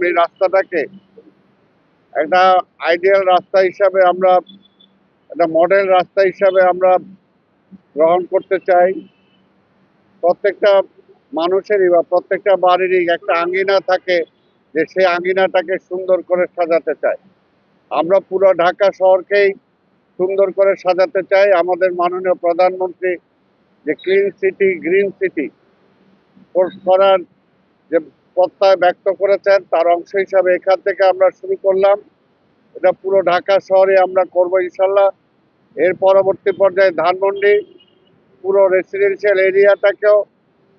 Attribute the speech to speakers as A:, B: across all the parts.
A: এই রাস্তাটাকে একটা আইডিয়াল রাস্তা হিসাবে আমরা, একটা মডেল রাস্তা হিসাবে আমরা গ্রহণ করতে চাই। প্রত্যেকটা মানুষেরই বা প্রত্যেকটা বাড়িরই একটা আঙ্গিনা থাকে, যে সেই আঙ্গিনাটাকে সুন্দর করে সাজাতে চায়। আমরা পুরো ঢাকা শহরকেই সুন্দর করে সাজাতে চাই। আমাদের মাননীয় প্রধানমন্ত্রী যে ক্লিন সিটি গ্রিন সিটি করার যে প্রত্যয় ব্যক্ত করেছেন, তার অংশ হিসাবে এখান থেকে আমরা শুরু করলাম। এটা পুরো ঢাকা শহরে আমরা করবো ইনশাল্লাহ। এর পরবর্তী পর্যায়ে ধানমন্ডি পুরো রেসিডেন্সিয়াল এরিয়াটাকেও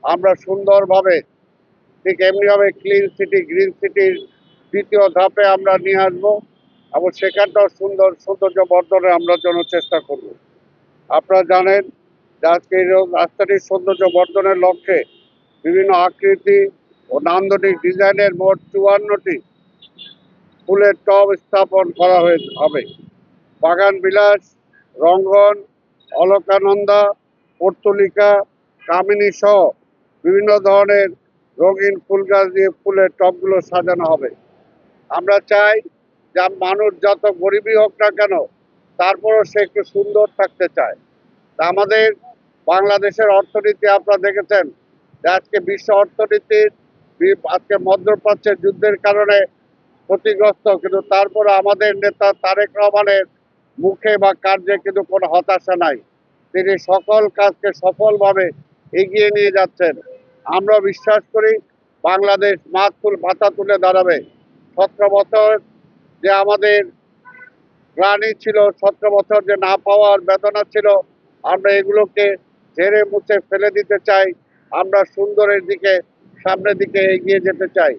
A: আমরা সুন্দরভাবে ঠিক এমনিভাবে ক্লিন সিটি গ্রিন সিটির দ্বিতীয় ধাপে আমরা নিয়ে আসবো এবং সেখানটাও সৌন্দর্য বর্ধনে আমরা জন্য চেষ্টা করব। আপনারা জানেন যে আজকে এই রাস্তাটির সৌন্দর্য বর্ধনের লক্ষ্যে বিভিন্ন আকৃতি ও নান্দনিক ডিজাইনের মোট 54টি ফুলের টব স্থাপন করা হবে। বাগান বিলাস, রঙ্গন, অলকানন্দা, পর্তুলিকা, কামিনী সহ বিভিন্ন ধরনের রঙিন ফুল গাছ দিয়ে ফুলের টবগুলো সাজানো হবে। আমরা চাই যে মানুষ যত গরিবই হোক না কেন, তারপরও সে একটু সুন্দর থাকতে চায়। তা আমাদের বাংলাদেশের অর্থনীতি আপনারা দেখেছেন যে আজকে বিশ্ব অর্থনীতির আজকে মধ্যপ্রাচ্যের যুদ্ধের কারণে ক্ষতিগ্রস্ত, কিন্তু তারপরে আমাদের নেতা তারেক রহমানের মুখে বা কার্যে কিন্তু কোনো হতাশা নাই। তিনি সকল কাজকে সফলভাবে এগিয়ে নিয়ে যাচ্ছেন। আমরা বিশ্বাস করি বাংলাদেশ মাথা তুলে দাঁড়াবে। 17 বছর যে আমাদের গ্লানি ছিল, 17 বছর যে না পাওয়ার বেদনা ছিল, আমরা এগুলোকে ঝেড়ে মুছে ফেলে দিতে চাই। আমরা সুন্দরের দিকে, সামনের দিকে এগিয়ে যেতে চাই।